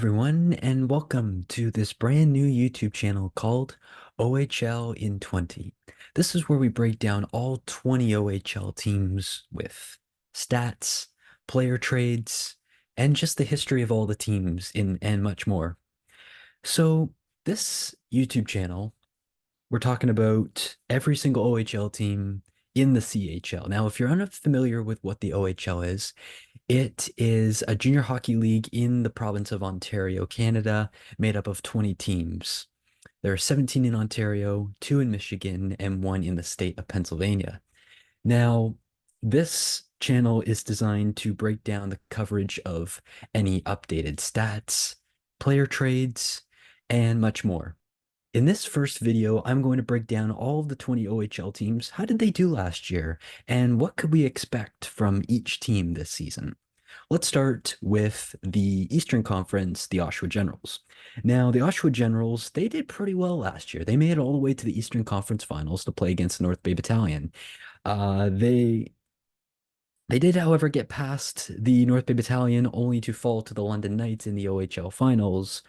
everyone, and welcome to this brand new YouTube channel called OHL in 20. This is where we break down all 20 OHL teams with stats, player trades, and just the history of all the teams and much more. So, this YouTube channel, we're talking about every single OHL team in the CHL. Now, if you're unfamiliar with what the OHL is, it is a junior hockey league in the province of Ontario, Canada, made up of 20 teams. There are 17 in Ontario, 2 in Michigan, and 1 in the state of Pennsylvania. Now, this channel is designed to break down the coverage of any updated stats, player trades, and much more. In this first video, I'm going to break down all of the 20 OHL teams. How did they do last year? And what could we expect from each team this season? Let's start with the Eastern Conference, the Oshawa Generals. Now, the Oshawa Generals, they did pretty well last year. They made it all the way to the Eastern Conference Finals to play against the North Bay Battalion. They did, however, get past the North Bay Battalion only to fall to the London Knights in the OHL Finals.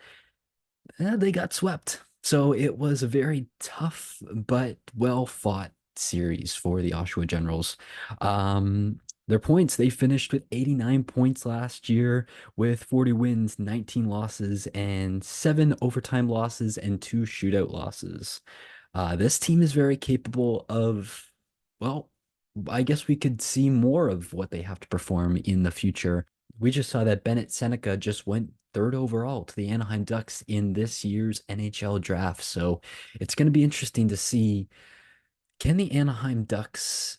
They got swept. So it was a very tough but well fought series for the Oshawa Generals. Their points, they finished with 89 points last year with 40 wins, 19 losses, and 7 overtime losses and 2 shootout losses. This team is very capable of, well, I guess we could see more of what they have to perform in the future. We just saw that Bennett Seneca just went third overall to the Anaheim Ducks in this year's NHL draft. So it's going to be interesting to see, can the Anaheim Ducks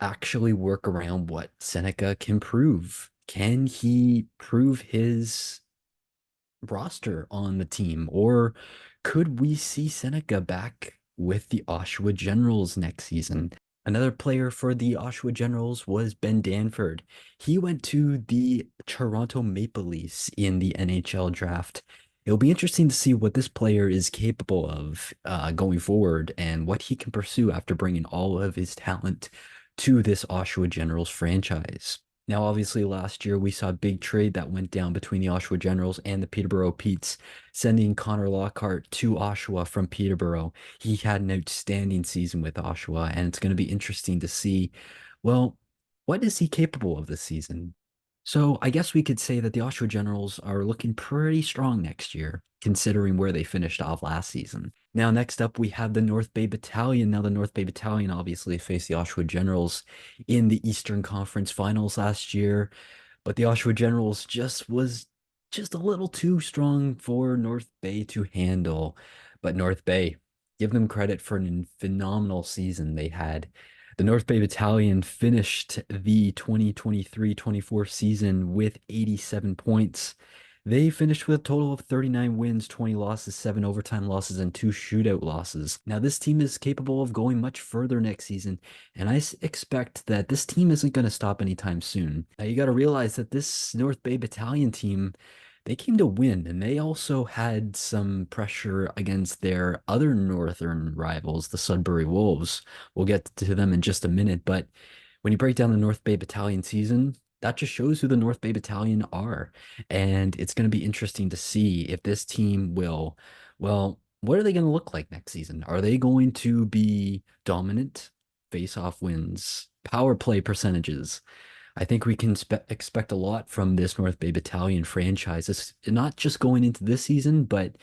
actually work around what Seneca can prove? Can he prove his roster on the team? Or could we see Seneca back with the Oshawa Generals next season? Another player for the Oshawa Generals was Ben Danford. He went to the Toronto Maple Leafs in the NHL draft. It'll be interesting to see what this player is capable of going forward and what he can pursue after bringing all of his talent to this Oshawa Generals franchise. Now, obviously, last year we saw a big trade that went down between the Oshawa Generals and the Peterborough Petes, sending Connor Lockhart to Oshawa from Peterborough. He had an outstanding season with Oshawa, and it's going to be interesting to see, well, what is he capable of this season? So I guess we could say that the Oshawa Generals are looking pretty strong next year, considering where they finished off last season. Now, next up, we have the North Bay Battalion. Now, the North Bay Battalion obviously faced the Oshawa Generals in the Eastern Conference Finals last year, but the Oshawa Generals just a little too strong for North Bay to handle. But North Bay, give them credit for a phenomenal season they had. The North Bay Battalion finished the 2023-24 season with 87 points. They finished with a total of 39 wins, 20 losses, 7 overtime losses, and 2 shootout losses. Now, this team is capable of going much further next season, and I expect that this team isn't going to stop anytime soon. Now, you got to realize that this North Bay Battalion team, they came to win, and they also had some pressure against their other northern rivals, the Sudbury Wolves. We'll get to them in just a minute, but when you break down the North Bay Battalion season, that just shows who the North Bay Battalion are. And it's going to be interesting to see if this team will, well, what are they going to look like next season? Are they going to be dominant, face-off wins, power play percentages? I think we can expect a lot from this North Bay Battalion franchise. It's not just going into this season, but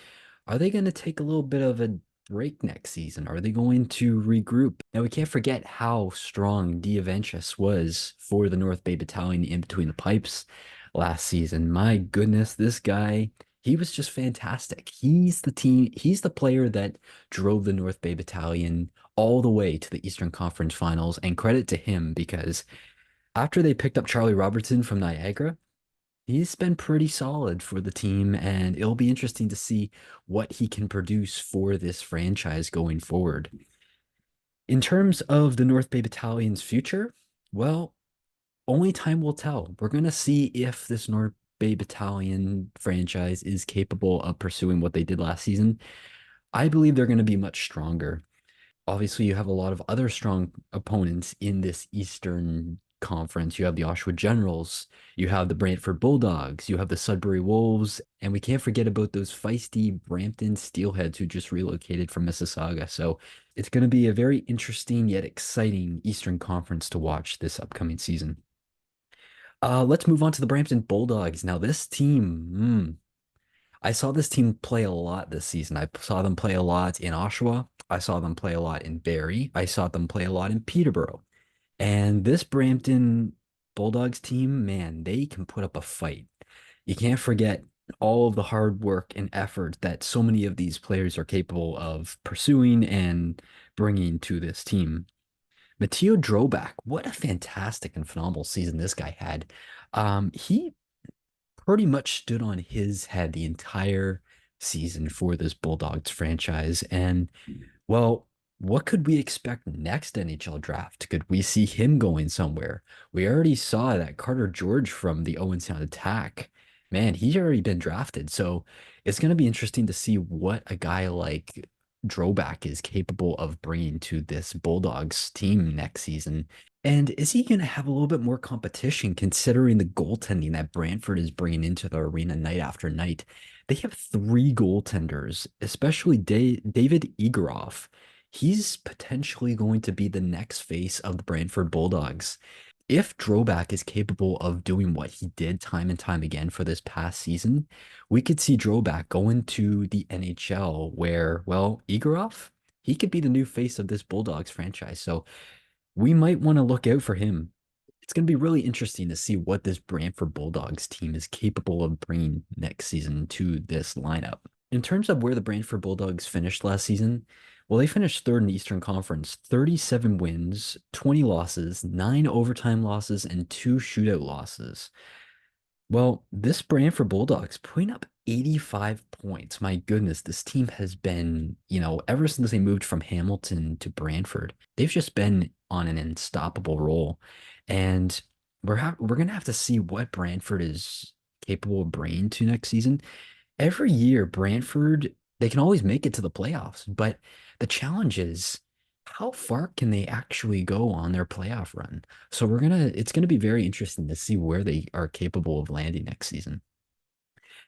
are they going to take a little bit of a break next season? Are they going to regroup? Now, we can't forget how strong Diaventus was for the North Bay Battalion in between the pipes last season. My goodness, this guy, he was just fantastic. He's the player that drove the North Bay Battalion all the way to the Eastern Conference Finals, and credit to him because after they picked up Charlie Robertson from Niagara, he's been pretty solid for the team, and it'll be interesting to see what he can produce for this franchise going forward. In terms of the North Bay Battalion's future, well, only time will tell. We're going to see if this North Bay Battalion franchise is capable of pursuing what they did last season. I believe they're going to be much stronger. Obviously, you have a lot of other strong opponents in this Eastern Conference, you have the Oshawa Generals, you have the Brantford Bulldogs, you have the Sudbury Wolves, and we can't forget about those feisty Brampton Steelheads who just relocated from Mississauga. So it's going to be a very interesting yet exciting Eastern Conference to watch this upcoming season. Let's move on to the Brampton Bulldogs. Now, this team, I saw this team play a lot this season. I saw them play a lot in Oshawa. I saw them play a lot in Barrie. I saw them play a lot in Peterborough. And this Brampton Bulldogs team, man, they can put up a fight. You can't forget all of the hard work and effort that so many of these players are capable of pursuing and bringing to this team. Matteo Droback, what a fantastic and phenomenal season this guy had. He pretty much stood on his head the entire season for this Bulldogs franchise. And well, what could we expect next NHL draft? Could we see him going somewhere? We already saw that Carter George from the Owen Sound Attack. Man, he's already been drafted. So it's going to be interesting to see what a guy like Droback is capable of bringing to this Bulldogs team next season. And is he going to have a little bit more competition considering the goaltending that Brantford is bringing into the arena night after night? They have three goaltenders, especially David Egoroff. He's potentially going to be the next face of the Brantford Bulldogs. If Droback is capable of doing what he did time and time again for this past season, we could see Droback go into the NHL where, well, Egoroff, he could be the new face of this Bulldogs franchise. So we might want to look out for him. It's going to be really interesting to see what this Brantford Bulldogs team is capable of bringing next season to this lineup. In terms of where the Brantford Bulldogs finished last season, well, they finished third in the Eastern Conference, 37 wins, 20 losses, 9 overtime losses, and 2 shootout losses. Well, this Brantford Bulldogs putting up 85 points. My goodness, this team has been, ever since they moved from Hamilton to Brantford, they've just been on an unstoppable roll. And we're gonna have to see what Brantford is capable of bringing to next season. Every year, Brantford, they can always make it to the playoffs, but the challenge is how far can they actually go on their playoff run? So it's gonna be very interesting to see where they are capable of landing next season.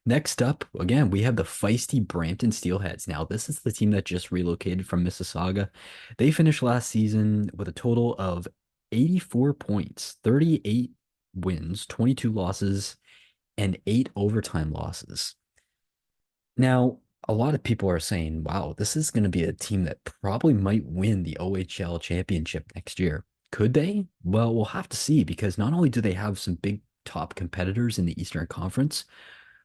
Next up, again, we have the feisty Brampton Steelheads. Now, this is the team that just relocated from Mississauga. They finished last season with a total of 84 points, 38 wins, 22 losses, and 8 overtime losses. Now, a lot of people are saying, wow, this is going to be a team that probably might win the OHL championship next year. Could they? Well, we'll have to see because not only do they have some big top competitors in the Eastern Conference,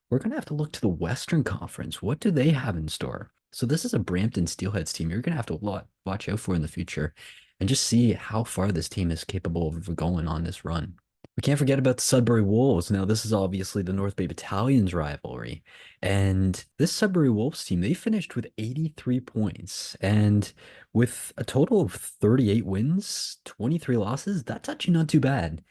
we're going to have to look to the Western Conference. What do they have in store? So this is a Brampton Steelheads team you're going to have to watch out for in the future and just see how far this team is capable of going on this run. We can't forget about the Sudbury Wolves. Now, this is obviously the North Bay Battalion's rivalry. And this Sudbury Wolves team, they finished with 83 points. And with a total of 38 wins, 23 losses, that's actually not too bad.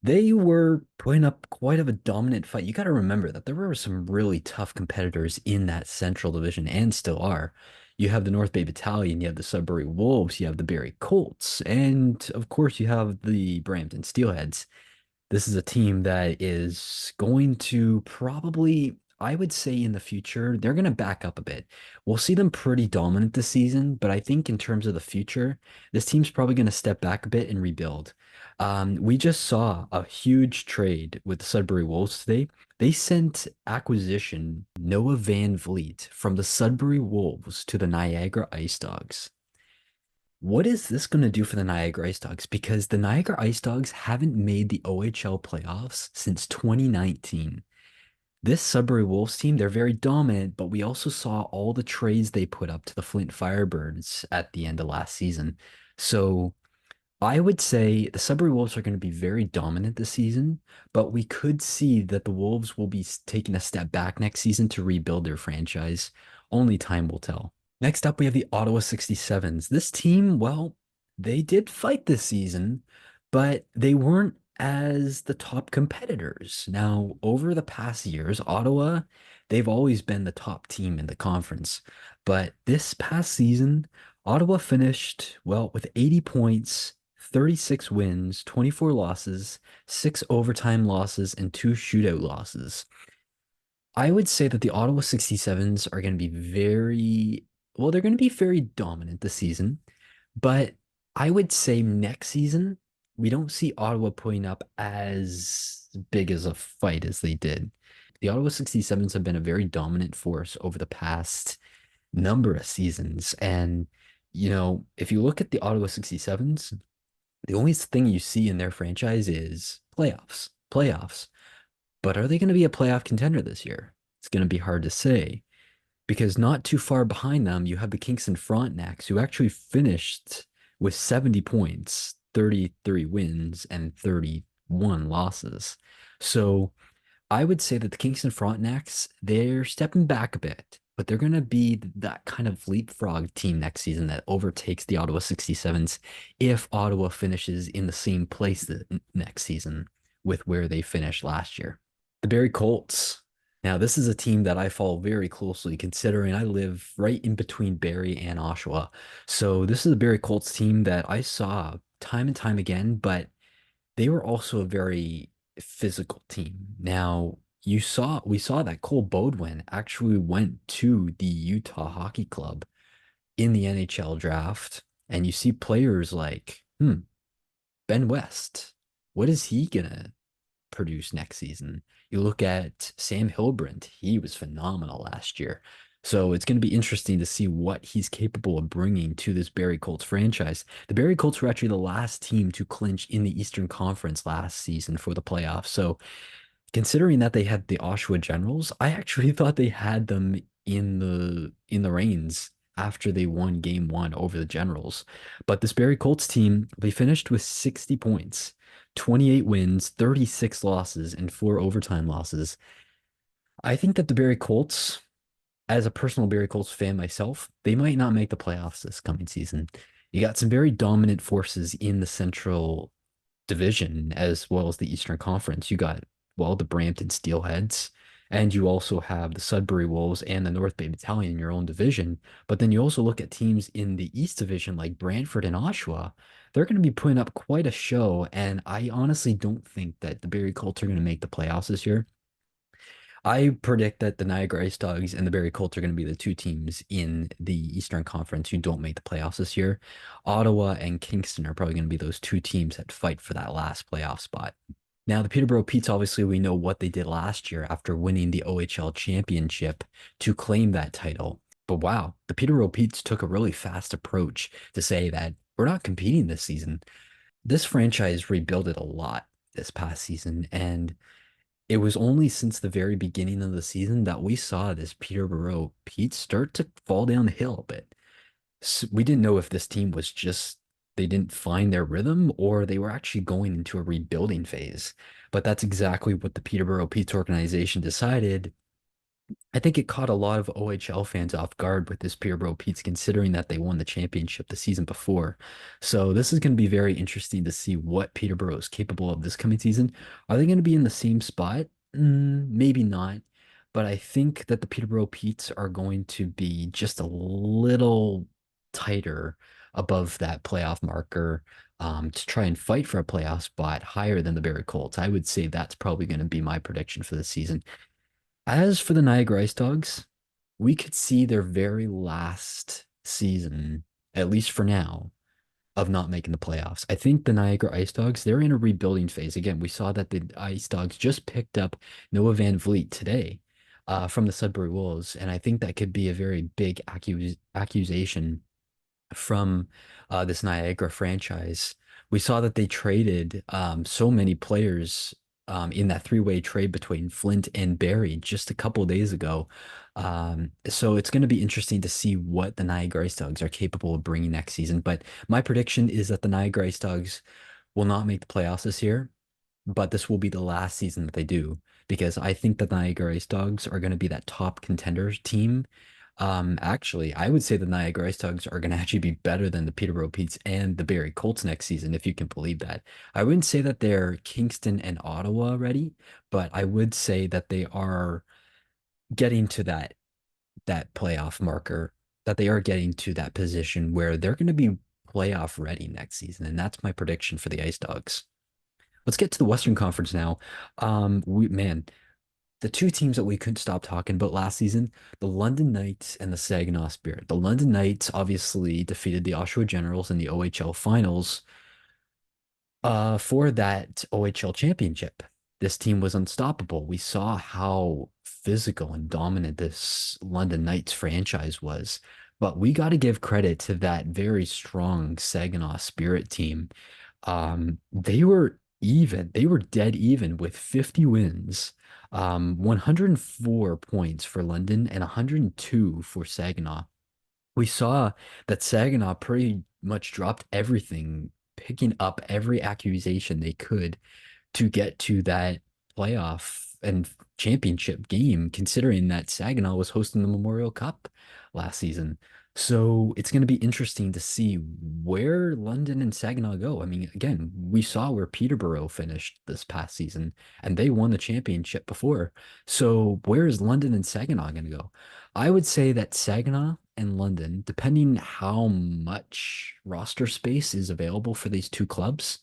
They were putting up quite of a dominant fight. You got to remember that there were some really tough competitors in that Central Division and still are. You have the North Bay Battalion, you have the Sudbury Wolves, you have the Barrie Colts, and of course you have the Brampton Steelheads. This is a team that is going to probably, I would say in the future, they're going to back up a bit. We'll see them pretty dominant this season, but I think in terms of the future, this team's probably going to step back a bit and rebuild. We just saw a huge trade with the Sudbury Wolves today. They sent acquisition Noah Van Vliet from the Sudbury Wolves to the Niagara Ice Dogs. What is this going to do for the Niagara Ice Dogs? Because the Niagara Ice Dogs haven't made the OHL playoffs since 2019. This Sudbury Wolves team, they're very dominant, but we also saw all the trades they put up to the Flint Firebirds at the end of last season. So I would say the Sudbury Wolves are going to be very dominant this season, but we could see that the Wolves will be taking a step back next season to rebuild their franchise. Only time will tell. Next up, we have the Ottawa 67s. This team, well, they did fight this season, but they weren't as the top competitors. Now, over the past years, Ottawa, they've always been the top team in the conference. But this past season, Ottawa finished, well, with 80 points, 36 wins, 24 losses, six overtime losses, and two shootout losses. I would say that the Ottawa 67s are going to be they're going to be very dominant this season, but I would say next season, we don't see Ottawa putting up as big as a fight as they did. The Ottawa 67s have been a very dominant force over the past number of seasons. And, if you look at the Ottawa 67s, the only thing you see in their franchise is playoffs, playoffs. But are they going to be a playoff contender this year? It's going to be hard to say because not too far behind them, you have the Kingston Frontenacs, who actually finished with 70 points, 33 wins, and 31 losses. So I would say that the Kingston Frontenacs, they're stepping back a bit, but they're going to be that kind of leapfrog team next season that overtakes the Ottawa 67s if Ottawa finishes in the same place the next season with where they finished last year. The Barrie Colts. Now, this is a team that I follow very closely, considering I live right in between Barrie and Oshawa. So this is a Barrie Colts team that I saw time and time again, but they were also a very physical team. Now, we saw that Cole Bodwin actually went to the Utah Hockey Club in the NHL draft, and you see players like, Ben West. What is he gonna produce next season? You look at Sam Hilbrand, he was phenomenal last year. So it's going to be interesting to see what he's capable of bringing to this Barrie Colts franchise. The Barrie Colts were actually the last team to clinch in the Eastern Conference last season for the playoffs. So considering that they had the Oshawa Generals, I actually thought they had them in the reins after they won game one over the Generals. But this Barrie Colts team, they finished with 60 points, 28 wins, 36 losses, and four overtime losses. I think that the Barrie Colts, as a personal Barrie Colts fan myself, they might not make the playoffs this coming season. You got some very dominant forces in the Central Division as well as the Eastern Conference. You got, well, the Brampton Steelheads, and you also have the Sudbury Wolves and the North Bay Battalion in your own division. But then you also look at teams in the East Division like Brantford and Oshawa. They're going to be putting up quite a show, and I honestly don't think that the Barrie Colts are going to make the playoffs this year. I predict that the Niagara Ice Dogs and the Barrie Colts are going to be the two teams in the Eastern Conference who don't make the playoffs this year. Ottawa and Kingston are probably going to be those two teams that fight for that last playoff spot. Now, the Peterborough Petes, obviously, we know what they did last year after winning the OHL championship to claim that title. But wow, the Peterborough Petes took a really fast approach to say that we're not competing this season. This franchise rebuilt it a lot this past season, and it was only since the very beginning of the season that we saw this Peterborough Pete start to fall down the hill a bit. So we didn't know if this team was just they didn't find their rhythm or they were actually going into a rebuilding phase. But that's exactly what the Peterborough Pete's organization decided. I think it caught a lot of OHL fans off guard with this Peterborough Petes, considering that they won the championship the season before. So this is going to be very interesting to see what Peterborough is capable of this coming season. Are they going to be in the same spot? Maybe not. But I think that the Peterborough Petes are going to be just a little tighter above that playoff marker to try and fight for a playoff spot higher than the Barrie Colts. I would say that's probably going to be my prediction for the season. As for the Niagara Ice Dogs, we could see their very last season, at least for now, of not making the playoffs. I think the Niagara Ice Dogs, they're in a rebuilding phase. Again, we saw that the Ice Dogs just picked up Noah Van Vliet today from the Sudbury Wolves, and I think that could be a very big accusation from this Niagara franchise. We saw that they traded so many players in that three-way trade between Flint and Barrie just a couple of days ago. So it's going to be interesting to see what the Niagara Ice Dogs are capable of bringing next season. But my prediction is that the Niagara Ice Dogs will not make the playoffs this year, but this will be the last season that they do because I think the Niagara Ice Dogs are going to be that top contenders team. Actually, I would say the Niagara Ice Dogs are going to actually be better than the Peterborough Petes and the Barrie Colts next season, if you can believe that. I wouldn't say that they're Kingston and Ottawa ready, but I would say that they are getting to that playoff marker, that they are getting to that position where they're going to be playoff ready next season, and that's my prediction for the Ice Dogs. Let's get to the Western Conference now. Man, the two teams that we couldn't stop talking about last season, the London Knights and the Saginaw Spirit. The London Knights obviously defeated the Oshawa Generals in the OHL finals for that OHL championship. This team was unstoppable. We saw how physical and dominant this London Knights franchise was. But we got to give credit to that very strong Saginaw Spirit team. They were even. They were dead even with 50 wins, 104 points for London and 102 for Saginaw. We saw that Saginaw pretty much dropped everything, picking up every accusation they could to get to that playoff and championship game, considering that Saginaw was hosting the Memorial Cup last season. So it's going to be interesting to see where London and Saginaw go. I mean, again, we saw where Peterborough finished this past season, and they won the championship before. So where is London and Saginaw going to go? I would say that Saginaw and London, depending how much roster space is available for these two clubs,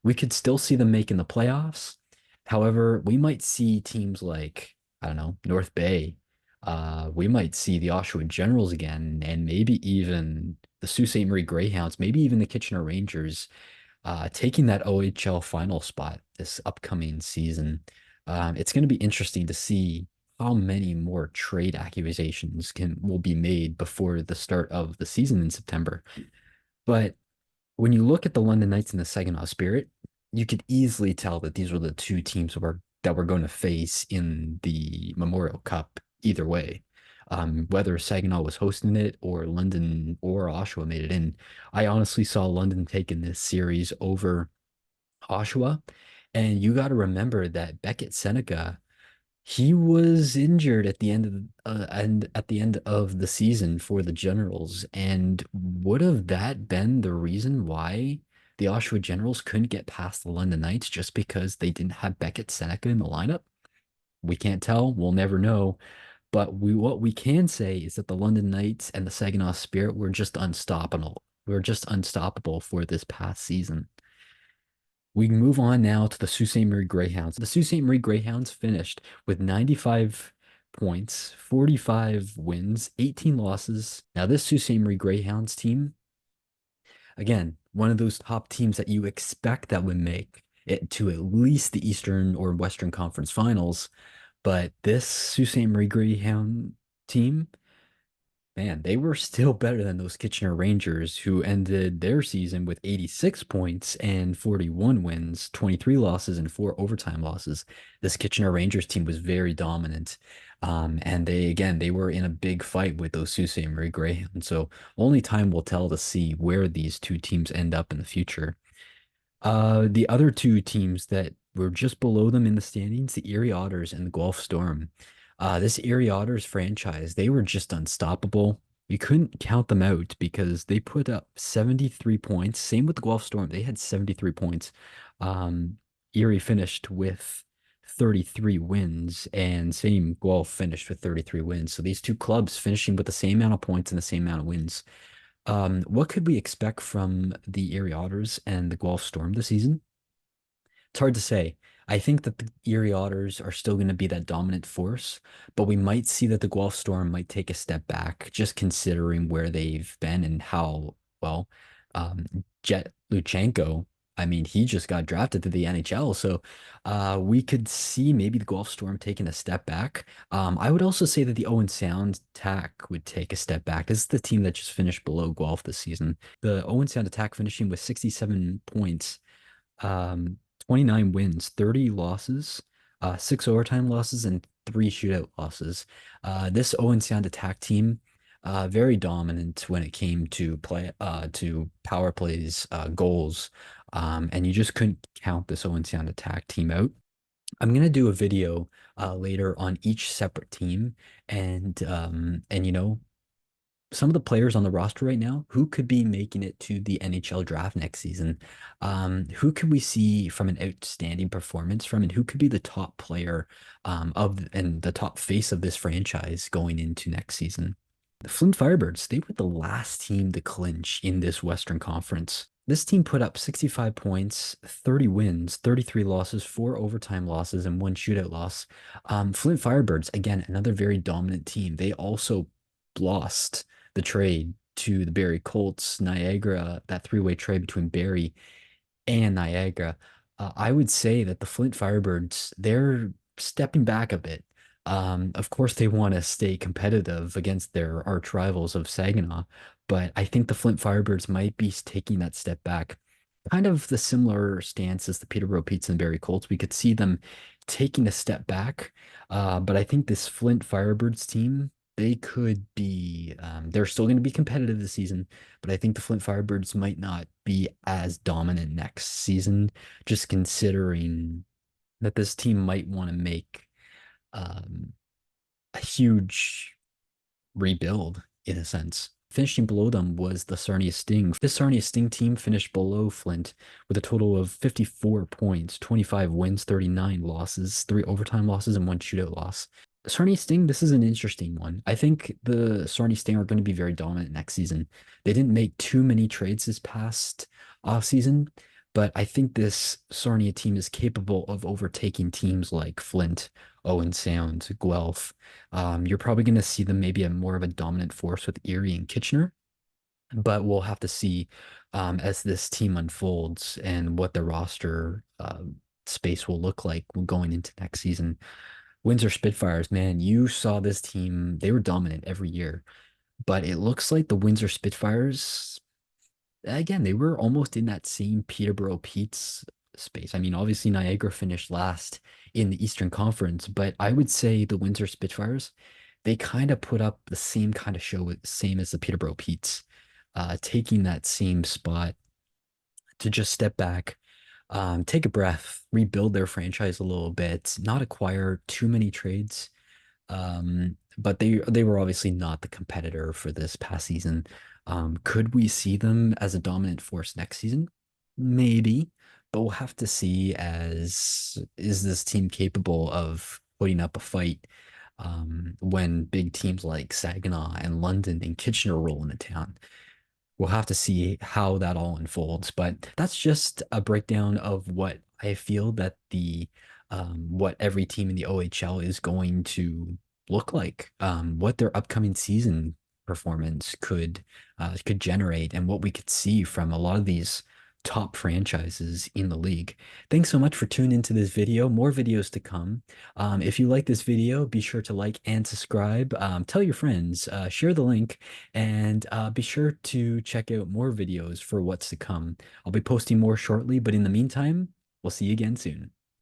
we could still see them making the playoffs. However, we might see teams like, I don't know, North Bay. We might see the Oshawa Generals again, and maybe even the Sault Ste. Marie Greyhounds, maybe even the Kitchener Rangers, taking that OHL final spot this upcoming season. It's going to be interesting to see how many more trade accusations will be made before the start of the season in September. But when you look at the London Knights and the Saginaw Spirit, you could easily tell that these were the two teams that we're going to face in the Memorial Cup either way. Whether Saginaw was hosting it or London or Oshawa made it in, I honestly saw London taking this series over Oshawa. And you got to remember that Beckett Seneca, he was injured at the end of the season for the Generals, and would have that been the reason why the Oshawa Generals couldn't get past the London Knights just because they didn't have Beckett Seneca in the lineup? We can't tell. We'll never know. But what we can say is that the London Knights and the Saginaw Spirit were just unstoppable. We're just unstoppable for this past season. We move on now to the Sault Ste. Marie Greyhounds. The Sault Ste. Marie Greyhounds finished with 95 points, 45 wins, 18 losses. Now, this Sault Ste. Marie Greyhounds team, again, one of those top teams that you expect that would make it to at least the Eastern or Western Conference Finals. But this Sault Ste. Marie Greyhound team, man, they were still better than those Kitchener Rangers, who ended their season with 86 points and 41 wins, 23 losses, and four overtime losses. This Kitchener Rangers team was very dominant. And they were in a big fight with those Sault Ste. Marie Greyhounds. So only time will tell to see where these two teams end up in the future. The other two teams that were just below them in the standings, the Erie Otters and the Guelph Storm. This Erie Otters franchise, they were just unstoppable. You couldn't count them out because they put up 73 points. Same with the Guelph Storm. They had 73 points. Erie finished with 33 wins, and same Guelph finished with 33 wins. So these two clubs finishing with the same amount of points and the same amount of wins. What could we expect from the Erie Otters and the Guelph Storm this season? It's hard to say. I think that the Erie Otters are still going to be that dominant force, but we might see that the Guelph Storm might take a step back, just considering where they've been and how well Jet Luchenko. I mean, he just got drafted to the NHL, so we could see maybe the Guelph Storm taking a step back. I would also say that the Owen Sound Attack would take a step back. This is the team that just finished below Guelph this season. The Owen Sound Attack finishing with 67 points, 29 wins, 30 losses, six overtime losses, and three shootout losses. This Owen Sound Attack team, very dominant when it came to power plays, goals, and you just couldn't count this Owen Sound Attack team out. I'm gonna do a video later on each separate team, and some of the players on the roster right now who could be making it to the NHL draft next season. Who could we see from an outstanding performance from, and who could be the top player and the top face of this franchise going into next season? The Flint Firebirds, they were the last team to clinch in this Western Conference. This team put up 65 points, 30 wins, 33 losses, four overtime losses, and one shootout loss. Flint Firebirds, again, another very dominant team. They also lost the trade to the Barrie Colts, Niagara, that three-way trade between Barrie and Niagara. I would say that the Flint Firebirds, they're stepping back a bit. Of course, they want to stay competitive against their arch rivals of Saginaw, but I think the Flint Firebirds might be taking that step back. Kind of the similar stance as the Peterborough Petes and Barrie Colts. We could see them taking a step back, but I think this Flint Firebirds team, they could be, they're still going to be competitive this season, but I think the Flint Firebirds might not be as dominant next season, just considering that this team might want to make um, a huge rebuild in a sense. Finishing below them was the Sarnia Sting. This Sarnia Sting team finished below Flint with a total of 54 points, 25 wins, 39 losses, three overtime losses, and one shootout loss. Sarnia Sting, this is an interesting one. I think the Sarnia Sting are going to be very dominant next season. They didn't make too many trades this past offseason, but I think this Sarnia team is capable of overtaking teams like Flint, Owen Sound, Guelph. You're probably going to see them maybe a more of a dominant force with Erie and Kitchener, but we'll have to see as this team unfolds and what the roster space will look like going into next season. Windsor Spitfires, man, you saw this team. They were dominant every year, but it looks like the Windsor Spitfires, again, they were almost in that same Peterborough Petes space. I mean, obviously Niagara finished last in the Eastern Conference, but I would say the Windsor Spitfires, they kind of put up the same kind of show, same as the Peterborough Petes, taking that same spot to just step back, take a breath, rebuild their franchise a little bit, not acquire too many trades. But they were obviously not the competitor for this past season. Could we see them as a dominant force next season? Maybe, but we'll have to see as is this team capable of putting up a fight when big teams like Saginaw and London and Kitchener roll into town. We'll have to see how that all unfolds, but that's just a breakdown of what I feel that the what every team in the OHL is going to look like, what their upcoming season performance could generate, and what we could see from a lot of these top franchises in the league. Thanks so much for tuning into this video. More videos to come. If you like this video, be sure to like and subscribe. Tell your friends, share the link, and be sure to check out more videos for what's to come. I'll be posting more shortly, but in the meantime, we'll see you again soon.